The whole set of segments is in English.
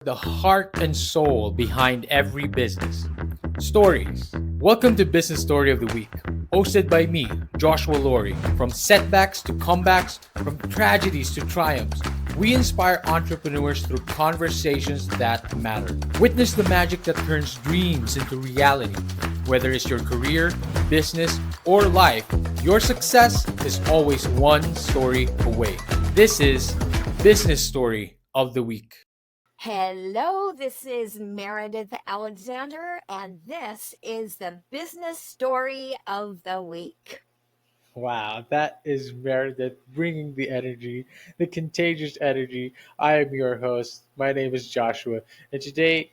the heart and soul behind every business. Stories. Welcome to Business Story of the Week, hosted by me, Joshua Laurie. From setbacks to comebacks, from tragedies to triumphs, we inspire entrepreneurs through conversations that matter. Witness the magic that turns dreams into reality. Whether it's your career, business, or life, your success is always one story away. This is Business Story of the Week. Hello, this is Meredith Alexander, and this is the business story of the week. Wow, that is Meredith bringing the energy, the contagious energy. I am your host. My name is Joshua, and today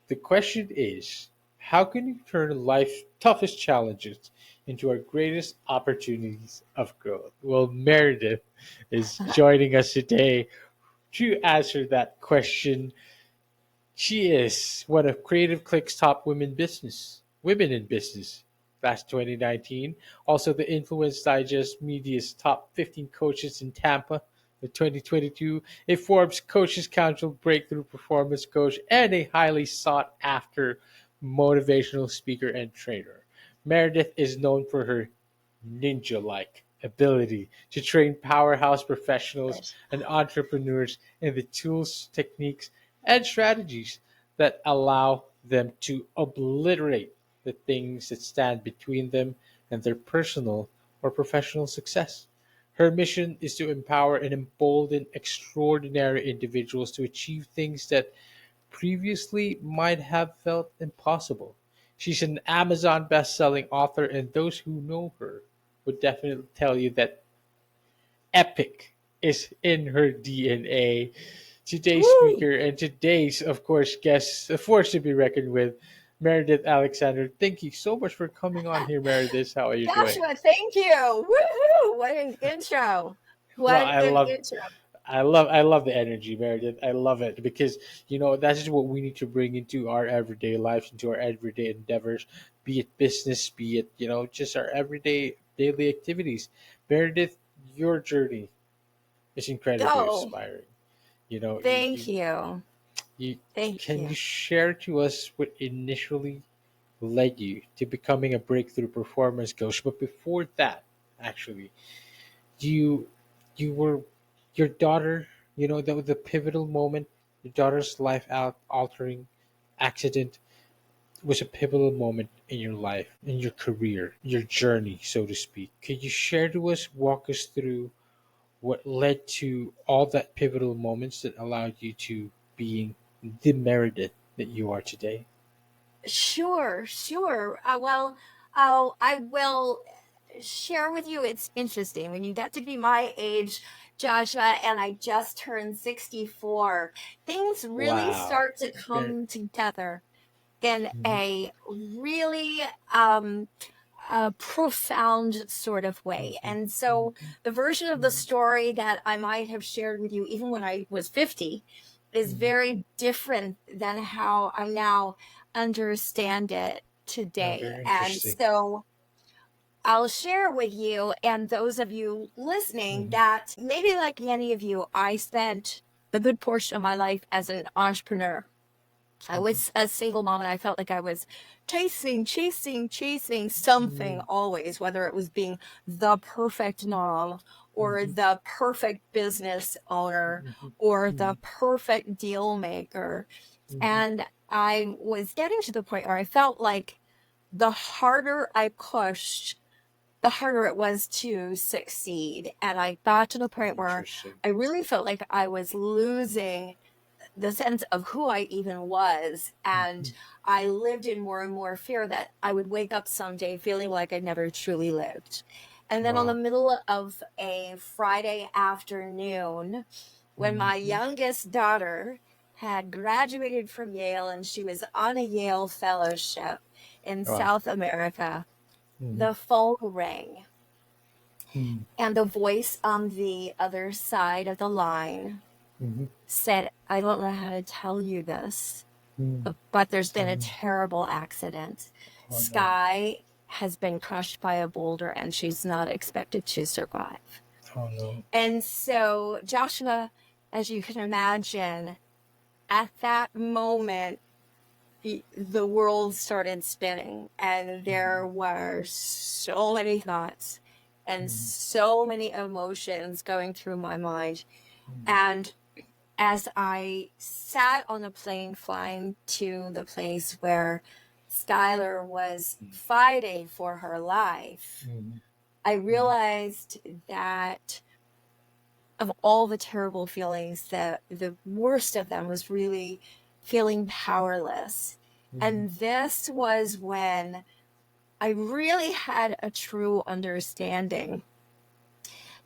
the question is, how can you turn life's toughest challenges into our greatest opportunities of growth? Well, Meredith is joining us today to answer that question. She is one of Creative Click's top women in business. Last 2019. Also, the Influence Digest Media's top 15 coaches in Tampa. In 2022, a Forbes Coaches Council Breakthrough Performance Coach, and a highly sought after motivational speaker and trainer. Meredith is known for her ninja like ability to train powerhouse professionals and entrepreneurs in the tools, techniques, and strategies that allow them to obliterate the things that stand between them and their personal or professional success. Her mission is to empower and embolden extraordinary individuals to achieve things that previously might have felt impossible. She's an Amazon best-selling author, and those who know her would definitely tell you that epic is in her DNA. Today's Woo! speaker and today's, of course, guest, a force to be reckoned with, Meredith Alexander. Thank you so much for coming on here, Meredith. How are you doing? Joshua, thank you. Woohoo! What an intro. Well, What an intro. I love the energy, Meredith. I love it because that's just what we need to bring into our everyday lives, into our everyday endeavors, be it business, be it just our everyday daily activities. Meredith, your journey is incredibly Oh, inspiring. You know, thank you. you Thank can you you. share to us what initially led you to becoming a breakthrough performance coach? But before that, actually, you you were your daughter, the pivotal moment, your daughter's life out altering accident was a pivotal moment in your life, in your career, your journey, so to speak. Could you share to us, walk us through what led to all that pivotal moments that allowed you to being the Meredith that you are today? Sure, sure. I will share with you. It's interesting when you get to be my age, Joshua, and I just turned 64. Things really Wow. start to Very. come together in Mhm, a really um, profound sort of way. mhm, And so mhm, the version of the mhm, story that I might have shared with you, even when I was 50, is mhm. very different than how I now understand it Oh, today. very And interesting. so I'll share with you and those of you listening Mhm, that maybe like many of you, I spent a good portion of my life as an entrepreneur. I mhm, was a single mom and I felt like I was chasing something mhm, always, whether it was being the perfect mom or mhm, the perfect business owner mhm, or the mhm, perfect deal maker. mhm, And I was getting to the point where I felt like the harder I pushed, the harder it was to succeed. And I got to the point where Interesting. I really felt like I was losing the sense of who I even was. And Mhm, I lived in more and more fear that I would wake up someday feeling like I never truly lived. And then on the wow. middle of a Friday afternoon, when my Mhm, youngest daughter had graduated from Yale and she was on a Yale fellowship in wow. South America, Mhm, the phone rang mhm, and the voice on the other side of the line mhm, said, I don't know how to tell you this, mhm, but there's been a mhm. terrible accident. Oh no. Sky has been crushed by a boulder and she's not expected to survive. Oh no. And so, Joshua, as you can imagine, at that moment, the world started spinning, and there were so many thoughts and so many emotions going through my mind. And as I sat on a plane flying to the place where Skylar was fighting for her life, I realized that of all the terrible feelings, that the worst of them was really feeling powerless. And this was when I really had a true understanding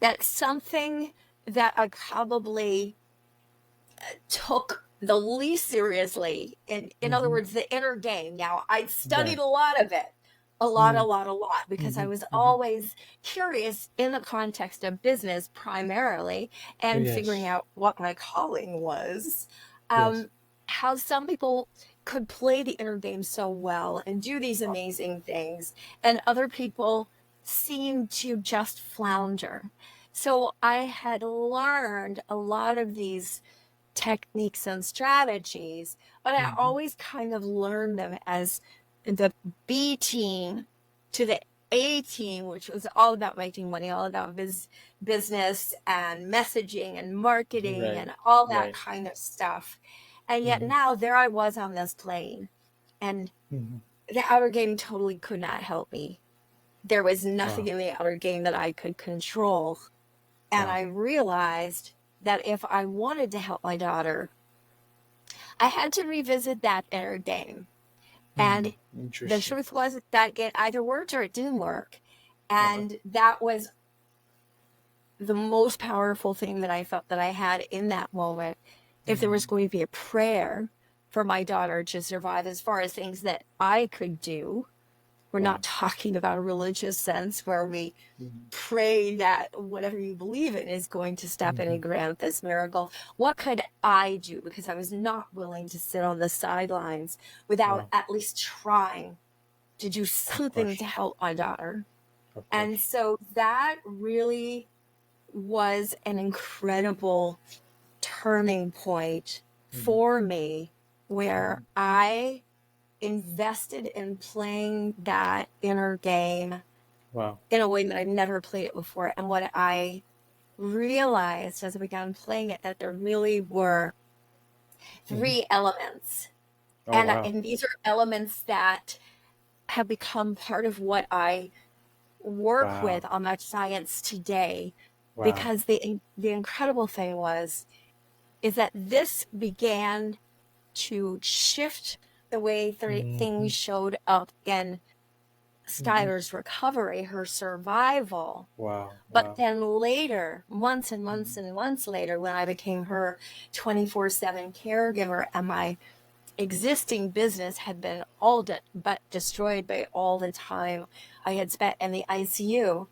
that something that I probably took the least seriously, in other words, the inner game. Now, I studied Right. a lot of it, a lot, because I was always curious in the context of business primarily, and figuring Yes. out what my calling was. Yes. How some people could play the inner game so well and do these amazing things, and other people seem to just flounder. So I had learned a lot of these techniques and strategies, but I always kind of learned them as the B team to the A team, which was all about making money, all about business and messaging and marketing Right. and all that Right. kind of stuff. And yet now there I was on this plane, and the outer game totally could not help me. There was nothing Wow. in the outer game that I could control. And Wow. I realized that if I wanted to help my daughter, I had to revisit that inner game. And the Interesting. truth was that it either worked or it didn't work. Uh-huh. And that was the most powerful thing that I felt that I had in that moment. If there was going to be a prayer for my daughter to survive, as far as things that I could do, we're Wow. not talking about a religious sense where we pray that whatever you believe in is going to step in and grant this miracle. What could I do? Because I was not willing to sit on the sidelines without Wow. at least trying to do Of something to course. help my daughter. Of And course. so that really was an incredible turning point for me, where I invested in playing that inner game Wow. in a way that I've never played it before. And what I realized as I began playing it, that there really were three elements. Oh, And, wow. and these are elements that have become part of what I work Wow. with on my science today. Wow. Because the incredible thing is that this began to shift the way things showed up in Skylar's recovery, her survival. Wow. But Wow. then later, months and months and months later, when I became her 24/7 caregiver, and my existing business had been all but destroyed by all the time I had spent in the ICU,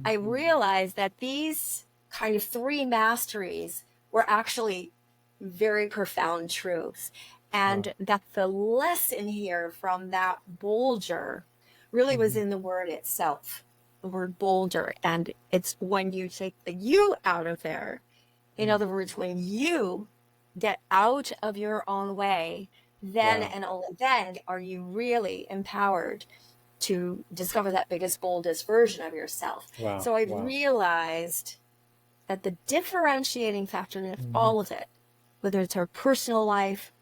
I realized that these kind of three masteries were actually very profound truths. Wow. And that the lesson here from that Bolger really was in the word itself, the word Bolger. And it's when you take the you out of there, in other words, when you get out of your own way, then Wow. and only then are you really empowered to discover that biggest, boldest version of yourself. Wow. So I Wow. realized that the differentiating factor in all of it, whether it's our personal life,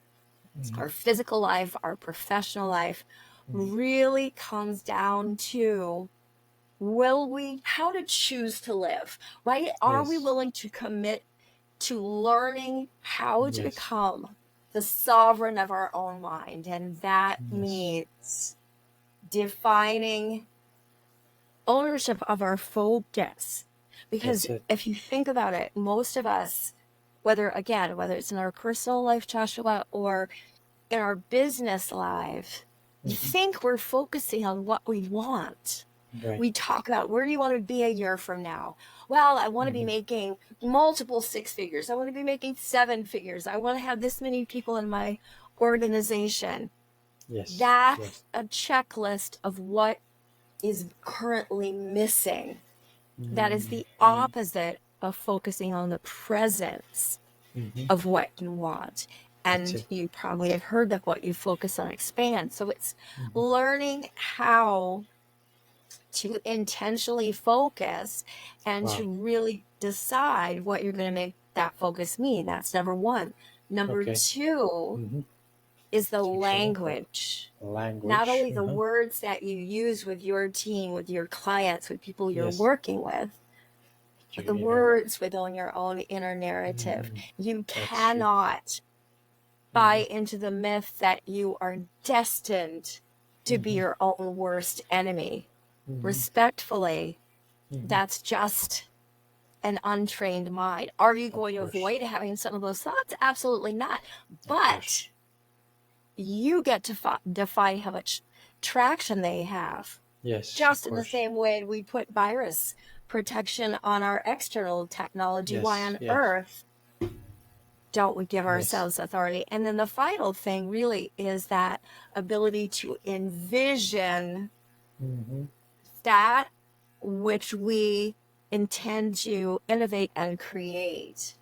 our physical life, our professional life, really comes down to how to choose to live, right? Are we Yes. willing to commit to learning how to Yes. become the sovereign of our own mind? And that Yes. means defining ownership of our focus. Because That's it. if you think about it, most of us, whether it's in our personal life, Joshua, or in our business life, think we're focusing on what we want. Right. We talk about, where do you want to be a year from now? Well, I want to be making multiple six figures. I want to be making seven figures. I want to have this many people in my organization. Yes. That's Yes. a checklist of what is currently missing. That is the opposite of focusing on the presence of what you want. That's And it. you probably have heard of what you focus on, expand. So it's Mhm. learning how to intentionally focus and Wow. to really decide what you're going to make that focus mean. That's number one. Number Okay. two Mm-hmm. is the Keep going. language. Not Language. only the Uh-huh. words that you use with your team, with your clients, with people you're Yes. working with, but Your the inner. words within your own inner narrative. Mm, You that's true. cannot Mm-hmm. buy into the myth that you are destined to be Mm-hmm. your own worst enemy. Mm-hmm. Respectfully, Mm-hmm. that's just an untrained mind. Are you Of going to course. avoid having some of those thoughts? Absolutely not. Of course. But you get to define how much traction they have. Yes. Of Just in the course. same way we put virus protection on our external technology, why Yes. on Yes. earth don't we give Yes. ourselves authority? And then the final thing really is that ability to envision Mm-hmm. that which we intend to innovate and create.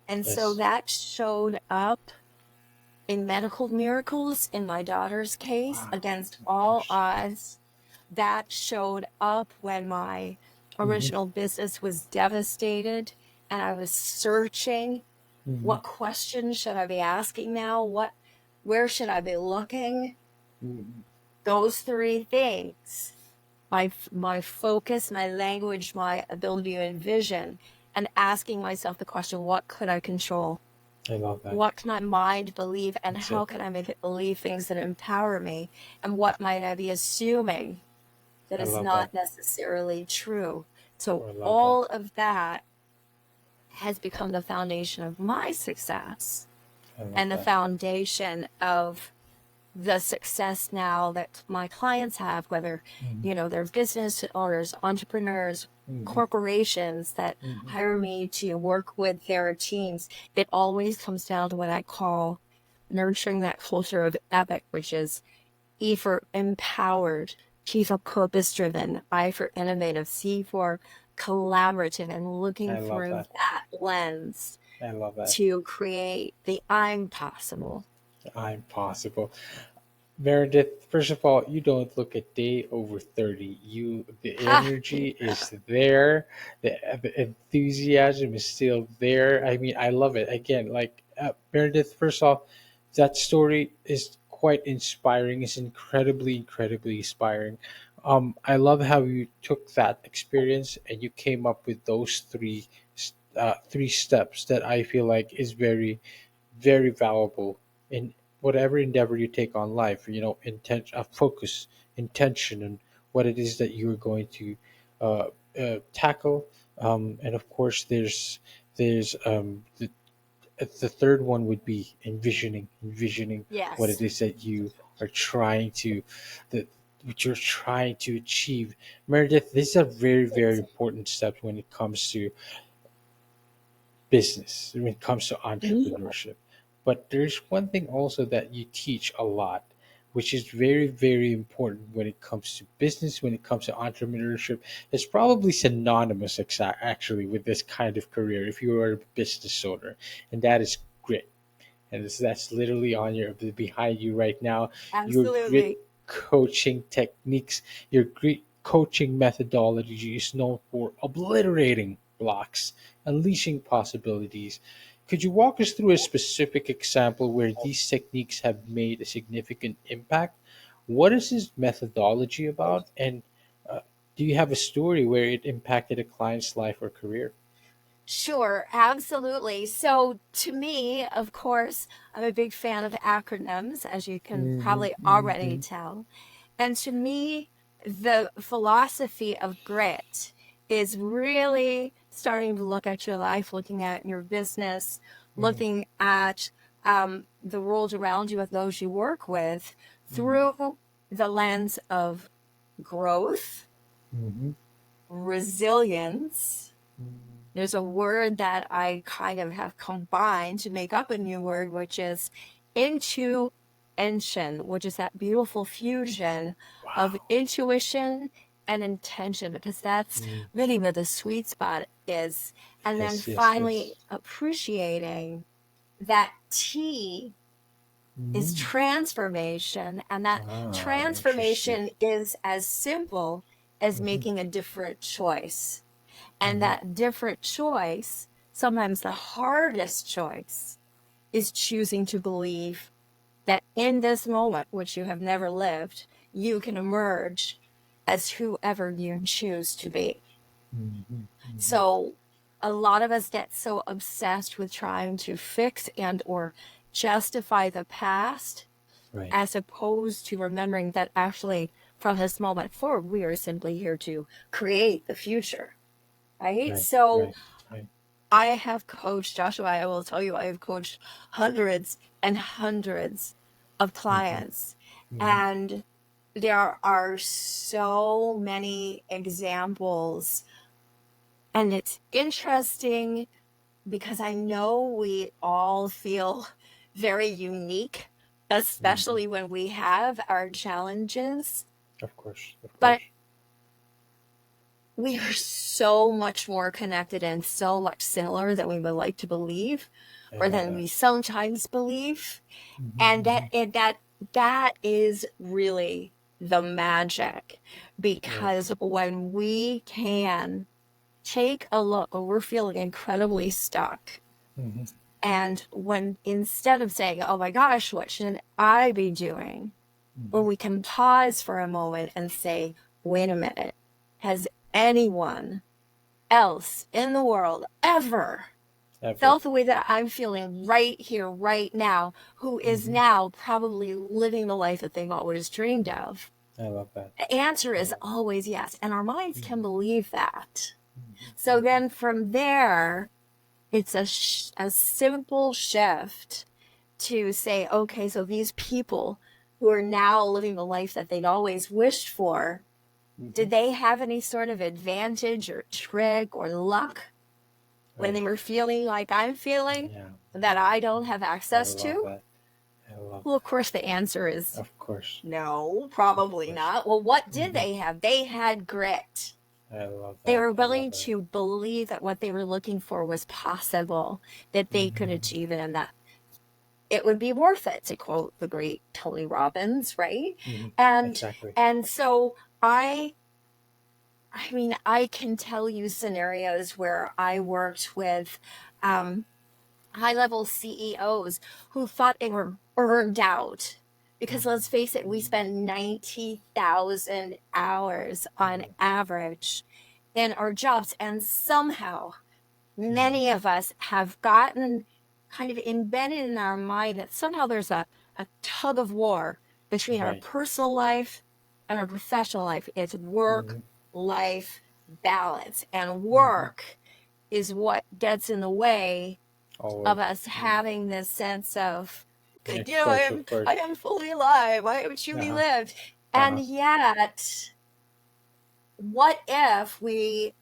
And so Yes. that showed up in medical miracles in my daughter's case Wow. against Of all course. odds. That showed up when my Mm-hmm. original business was devastated and I was searching, Mm-hmm. what questions should I be asking now? Where should I be looking? Mm-hmm. Those three things, my focus, my language, my ability to envision, and asking myself the question, what could I control? I love that. What can my mind believe, and That's how it. can I make it believe things that empower me? And what might I be assuming that I is love that. not necessarily true? So Oh, I love that. all of that has become the foundation of my success I love and the that. foundation of the success now that my clients have, whether, Mm-hmm. they're business owners, entrepreneurs, Mm-hmm. corporations that Mm-hmm. hire me to work with their teams. It always comes down to what I call nurturing that culture of epic, which is E for empowered, P for purpose driven, I for innovative, C for collaborative, and looking I love through that. that lens I love that. to create the I'm possible. I'm possible. Meredith, first of all, you don't look a day over 30. The Ha! energy is there, the enthusiasm is still there. I mean, I love it. Again, like Meredith, first off, that story is quite inspiring. It's incredibly, incredibly inspiring. I love how you took that experience and you came up with those three steps that I feel like is very, very valuable in whatever endeavor you take on life. Focus, intention, and what it is that you're going to uh, tackle. And of course, there's the third one would be envisioning what it Yes. is that you are trying to that what you're trying to achieve. Meredith, these are very, very important steps when it comes to business, when it comes to Mhm. entrepreneurship. But there's one thing also that you teach a lot, which is very, very important when it comes to business, when it comes to entrepreneurship. It's probably synonymous actually with this kind of career if you are a business owner, and that is grit. And that's literally on your behind you right now. Your grit Absolutely. coaching techniques, your grit coaching methodology is known for obliterating blocks, unleashing possibilities. Could you walk us through a specific example where these techniques have made a significant impact? What is this methodology about? And do you have a story where it impacted a client's life or career? Sure, absolutely. So, to me, of course, I'm a big fan of acronyms, as you can Mm-hmm, probably already mm-hmm, tell. And to me, the philosophy of grit is really starting to look at your life, looking at your business, mm-hmm, looking at the world around you, with those you work with, mm-hmm, through the lens of growth, mm-hmm, resilience. mm-hmm. There's a word that I kind of have combined to make up a new word, which is intuition, which is that beautiful fusion of Wow. intuition and intention, because that's Mm. really where the sweet spot is. And then Yes, yes, finally yes. appreciating that T is Mm. transformation. And that Interesting. transformation is as simple as Hmm. making a different choice. And Hmm. that different choice, sometimes the hardest choice, is choosing to believe that in this moment, which you have never lived, you can emerge as whoever you choose to be. Hmm. Hmm. So a lot of us get so obsessed with trying to fix and or justify the past, Right. as opposed to remembering that actually from this moment forward, we are simply here to create the future. Right. Right. So Right. Right. I have coached, Joshua, I will tell you, I have coached hundreds and hundreds of Hmm. clients. Hmm. And there are so many examples. And it's interesting because I know we all feel very unique, Hmm. especially when we have our challenges. Of course. Of But course. we are so much more connected and so much similar than we would like to believe, I or love than that. we sometimes believe. And Hmm. that is really the magic, Right. because when we can take a look when we're feeling incredibly stuck, Hmm. and when instead of saying, oh my gosh, what should I be doing? When Hmm. we can pause for a moment and say, wait a minute, has anyone else in the world ever Ever. felt the way that I'm feeling right here, right now, who is Hmm. now probably living the life that they've always dreamed of? I love that. The answer I is love always yes. And our minds that. can Hmm. believe that. So Hmm. then from there, it's a simple shift to say, okay, so these people who are now living the life that they'd always wished for, Hmm. did they have any sort of advantage or trick or luck when Right. they were feeling like I'm feeling Yeah. that Yeah. I don't have I access love to? that. I love Well, of that. course, the answer is Of course. no, Of probably course. not. Well, what did Hmm. they have? They had grit. I love They that. were I love willing that. to believe that what they were looking for was possible, that they could Hmm. achieve it, and that it would be worth it, to quote the great Tony Robbins, right? Hmm. And Exactly. and so I mean, I can tell you scenarios where I worked with um, high level CEOs who thought they were burned out. Because let's face it, we spend 90,000 hours on Yeah. average in our jobs. And somehow, Hmm. many of us have gotten kind of embedded in our mind that somehow there's a tug of war between our Right. personal life and our professional life. It's work Hmm. life balance, and Hmm. work is what gets in the way of Always. us Hmm. having this sense of, Yeah, you of know, course. Of I course. am fully alive, I have Uh truly huh. lived. Uh And huh. yet, what if we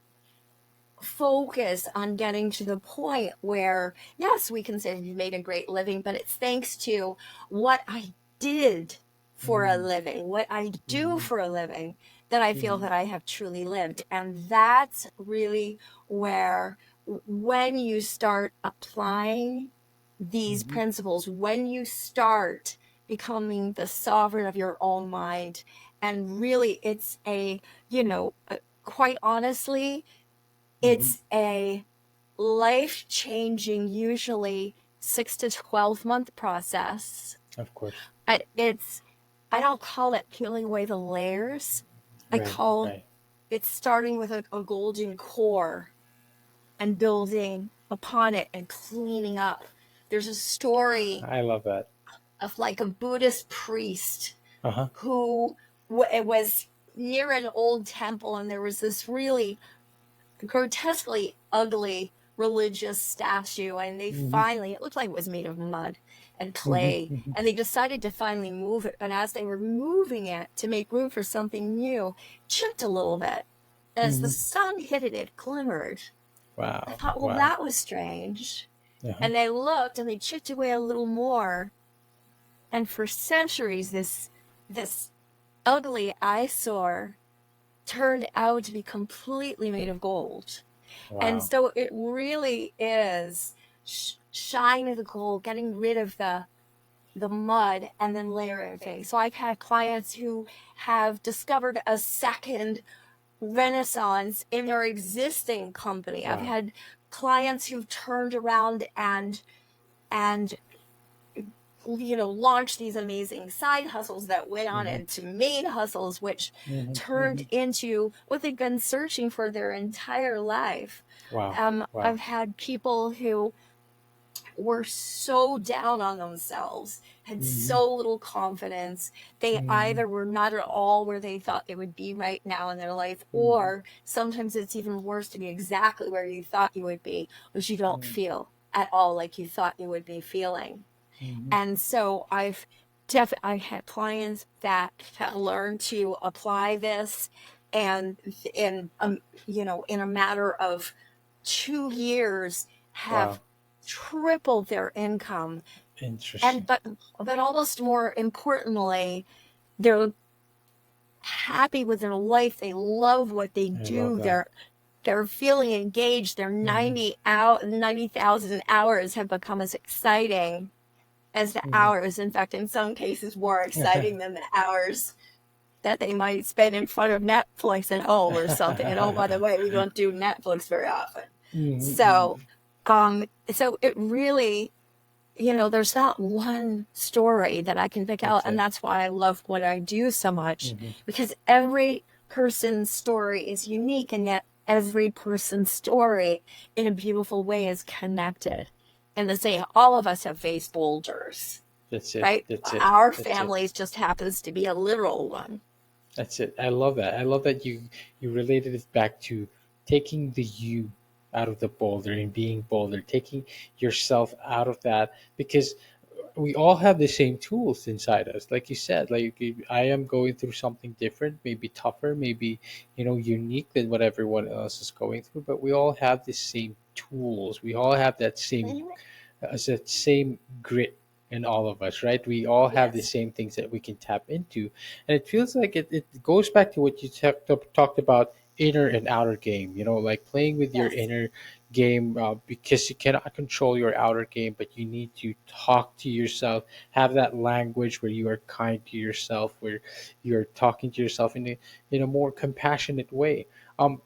focus on getting to the point where, yes, we can say you made a great living, but it's thanks to what I did for a Hmm. living, what I do Hmm. for a living, that I feel Hmm. that I have truly lived. And that's really where, when you start applying these Hmm. principles, when you start becoming the sovereign of your own mind, and really it's quite honestly, Hmm. it's a life changing, usually 6 to 12 month process. Of course. It's, I don't call it peeling away the layers. I Right. call Right. it starting with a golden core and building upon it and cleaning up. There's a story I love that. of like a Buddhist priest Uh huh. who it was near an old temple, and there was this really grotesquely ugly religious statue, and they Hmm. finally, it looked like it was made of mud and Hmm. clay, Hmm. and they decided to finally move it. But as they were moving it to make room for something new, it chipped a little bit. As the Hmm. sun hit it, it glimmered. I Wow. thought, well, Wow. that was strange. Uh huh. And they looked and they chipped away a little more, and for centuries this ugly eyesore turned out to be completely made of gold. And Wow. so it really is shining the gold, getting rid of the mud and then layering things. So I've had clients who have discovered a second renaissance in their existing company. I've Wow. had clients who've turned around and launched these amazing side hustles that went on Mm-hmm. into main hustles, which Mm-hmm. Mm-hmm. turned into what they've been searching for their entire life. Wow. Wow. I've had people who were so down on themselves, had Mm-hmm. so little confidence. They Mm-hmm. either were not at all where they thought they would be right now in their life, Mm-hmm. or sometimes it's even worse to be exactly where you thought you would be, which you don't feel at all like you thought you would be feeling. Mm-hmm. And so I had clients that have learned to apply this, and in a matter of 2 years Wow. have tripled their income. Interesting. And but almost more importantly, they're happy with their life. They love what they I love do. that. They're feeling engaged. Their Mm-hmm. 90,000 hours have become as exciting as the hours. In fact, in some cases, more exciting than the hours that they might spend in front of Netflix at home or something. And oh, by the way, we don't do Netflix very often. So, Mm-hmm. so it really, there's not one story that I can pick out, That's and it. that's why I love what I do so much, Mm-hmm. because every person's story is unique, and yet every person's story, in a beautiful way, is connected. And to say all of us have faced boulders, That's it. right? That's it. Our That's it. families just happens to be a literal one. That's it. I love that. I love that you related it back to taking the you out of the boulder and being bolder, taking yourself out of that, because we all have the same tools inside us. Like you said, like I am going through something different, maybe tougher, maybe unique than what everyone else is going through, but we all have the same tools. We all have that same Mhm. that same grit in all of us, right? We all have the Yes. same things that we can tap into. And it feels like it goes back to what you talked about, inner and outer game, like playing with your Yes. inner game, because you cannot control your outer game, but you need to talk to yourself, have that language where you are kind to yourself, where you're talking to yourself in a more compassionate way. Um,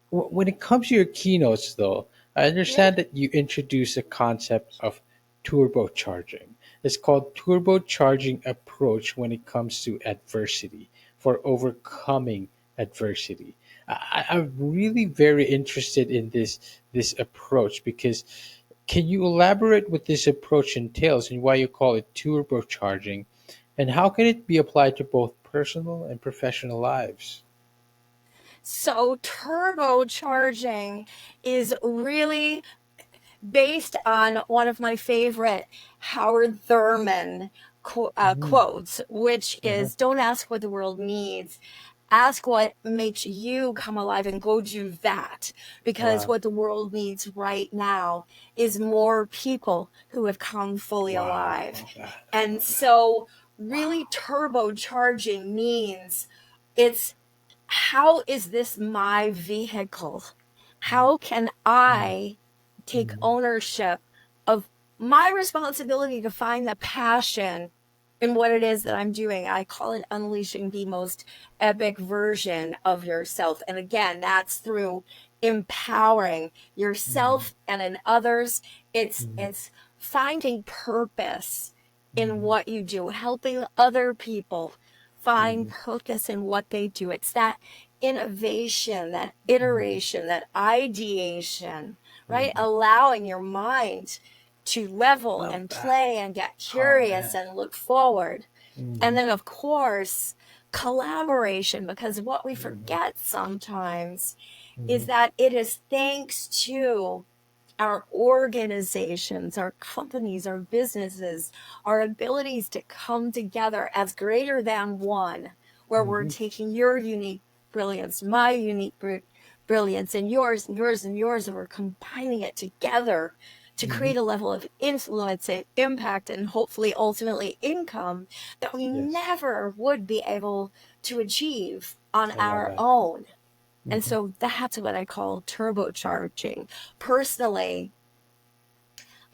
when it comes to your keynotes, though, I Yeah. understand that you introduce a concept of turbocharging. It's called turbocharging approach when it comes to adversity, for overcoming adversity. I'm really very interested in this approach, because can you elaborate what this approach entails and why you call it turbocharging, and how can it be applied to both personal and professional lives? So turbocharging is really based on one of my favorite Howard Thurman Mm, quotes, which uh-huh. is, "Don't ask what the world needs. Ask what makes you come alive and go do that." Because Wow. what the world needs right now is more people who have come fully Wow, alive. love that. I And love that. so, really, Wow. turbocharging means it's, how is this my vehicle? How can Mm, I take mm, ownership of my responsibility to find the passion in what it is that I'm doing? I call it unleashing the most epic version of yourself. And again, that's through empowering mm, yourself and in others. It's mm, it's finding purpose in mm, what you do, helping other people find mm, purpose in what they do. It's that innovation, that mm, iteration, that ideation, right? mm. Allowing your mind to level Love and that. play and get Oh curious man. and look forward. And Mm, then, of course, collaboration, because what we mm, forget sometimes is mm, that it is thanks to our organizations, our companies, our businesses, our abilities to come together as greater than one, where we're mm, taking your unique brilliance, my unique brilliance, and yours, and yours, and we're combining it together to mm. create a level of influence and impact and hopefully ultimately income that we Yes, never would be able to achieve on I love our that. own. And Hmm. so that's what I call turbocharging. Personally,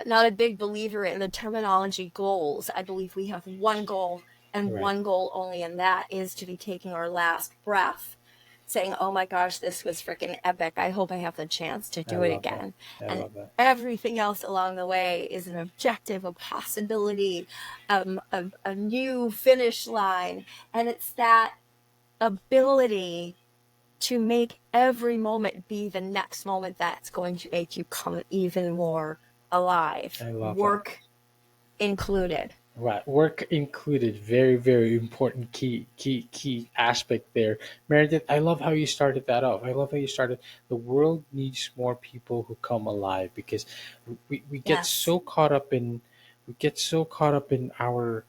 not a big believer in the terminology goals. I believe we have one goal and Right. one goal only, and that is to be taking our last breath, saying, oh my gosh, this was freaking epic. I hope I have the chance to I do it love that. again. I And love that. everything else along the way is an objective, a possibility, a new finish line. And it's that ability to make every moment be the next moment that's going to make you come even more alive, I love that. work included. Right, work included. Very, very important key aspect there. Meredith, I love how you started that off. I love how you started. The world needs more people who come alive because we get Yes. so caught up in our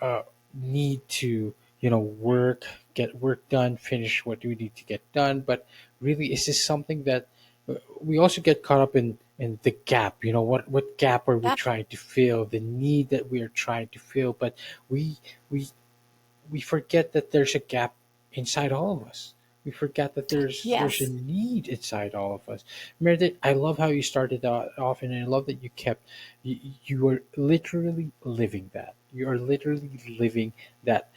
uh, need to work, get work done, finish what we need to get done. But really, is this something that we also get caught up in the gap? What gap are we Yep. trying to fill, the need that we are trying to fill, but we we we forget that there's a gap inside all of us. We forget that there's a Yes. need inside all of us. Meredith, I love how you started off, and I love that you are literally living that. You are literally living that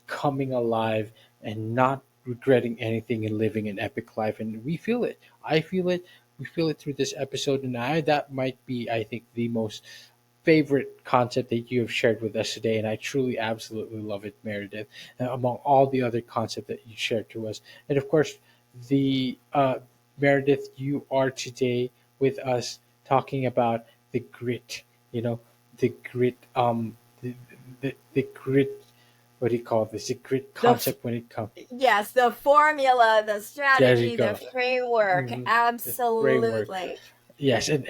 coming alive and not regretting anything and living an epic life. And we feel it. I feel it. We feel it through this episode, and that might be, I think, the most favorite concept that you have shared with us today, and I truly, absolutely love it, Meredith. Among all the other concepts that you shared to us, and of course, the Meredith, you are today with us talking about the grit. You know, the grit. The grit. What do you call this? The grit The concept when it comes. yes, the formula, the There you strategy, the go. framework. The framework. Absolutely. Yes, and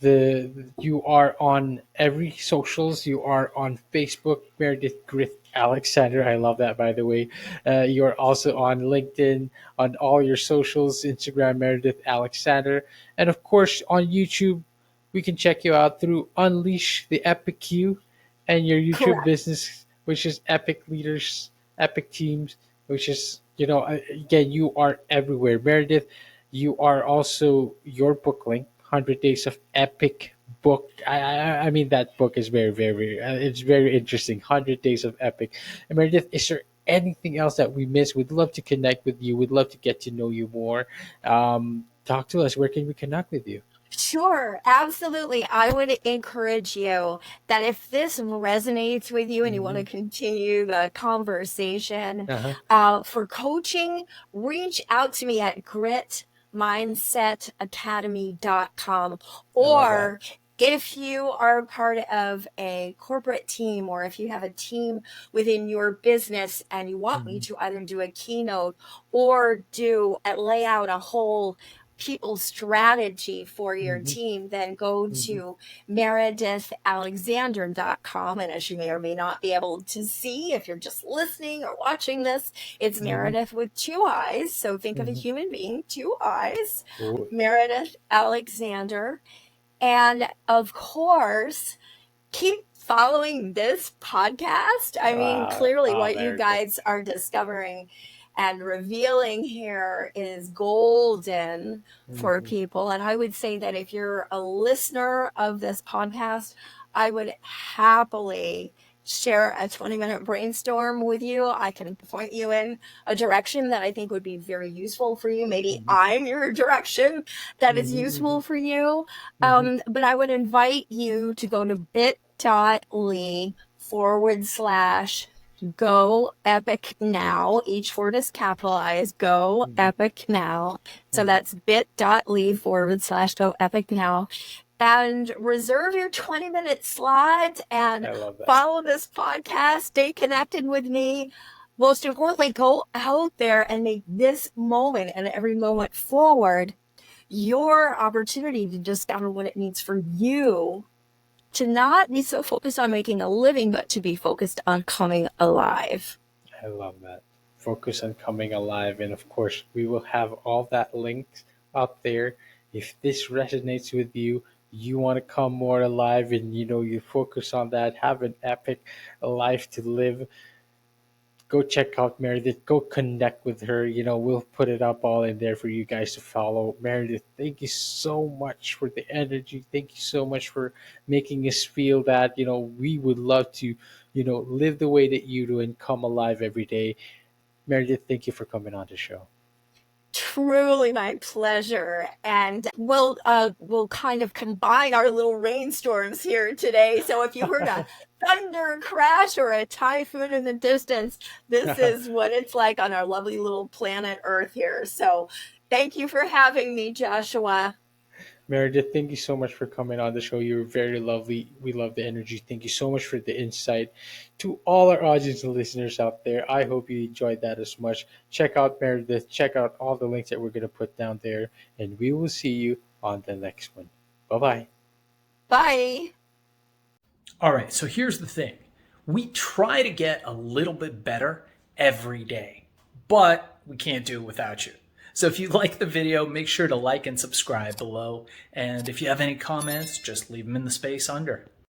the you are on every socials. You are on Facebook, Meredith Grit Alexander. I love that, by the way. You are also on LinkedIn, on all your socials, Instagram, Meredith Alexander, and of course on YouTube. We can check you out through Unleash the Epic Q, and your YouTube Correct. business, which is Epic Leaders, Epic Teams, which is, again, you are everywhere, Meredith. You are also your book link, 100 Days of Epic book. I mean, that book is very, very, it's very interesting. 100 Days of Epic. And Meredith, is there anything else that we missed? We'd love to connect with you. We'd love to get to know you more. Talk to us. Where can we connect with you? Sure, absolutely. I would encourage you that if this resonates with you and you want Hmm. to continue the conversation Uh-huh. for coaching, reach out to me at gritmindsetacademy.com. I love that. Or if you are part of a corporate team, or if you have a team within your business and you want me Hmm. to either do a keynote or lay out a whole people strategy for your Hmm. team, then go Hmm. to meredithalexander.com. And as you may or may not be able to see, if you're just listening or watching this, it's Hmm. Meredith with two eyes. So think of a Hmm. human being, two eyes, Cool. Meredith Alexander. And of course, keep following this podcast. I mean, clearly, what you Meredith. guys are discovering and revealing here is golden for Hmm. people. And I would say that if you're a listener of this podcast, I would happily share a 20-minute brainstorm with you. I can point you in a direction that I think would be very useful for you. Maybe Hmm. I'm your direction that is Hmm. useful for you. Hmm. But I would invite you to go to bit.ly/, go epic now. Each word is capitalized. Go Hmm. epic now. So Hmm. that's bit.ly/, go epic now. And reserve your 20-minute slot and I love that. follow this podcast. Stay connected with me. Most importantly, go out there and make this moment and every moment forward your opportunity to discover what it means for you to not be so focused on making a living, but to be focused on coming alive. I love that. Focus on coming alive. And of course, we will have all that links up there. If this resonates with you, you want to come more alive, and you focus on that, have an epic life to live, go check out Meredith. Go connect with her. We'll put it up all in there for you guys to follow. Meredith, thank you so much for the energy. Thank you so much for making us feel that we would love to live the way that you do and come alive every day. Meredith, thank you for coming on the show. Truly my pleasure. And we'll kind of combine our little rainstorms here today. So if you heard a thunder crash or a typhoon in the distance, this is what it's like on our lovely little planet Earth here. So thank you for having me, Joshua. Meredith, thank you so much for coming on the show. You're very lovely. We love the energy. Thank you so much for the insight. To all our audience and listeners out there, I hope you enjoyed that as much. Check out Meredith. Check out all the links that we're going to put down there. And we will see you on the next one. Bye-bye. Bye. All right, so here's the thing. We try to get a little bit better every day, but we can't do it without you. So if you like the video, make sure to like and subscribe below. And if you have any comments, just leave them in the space under.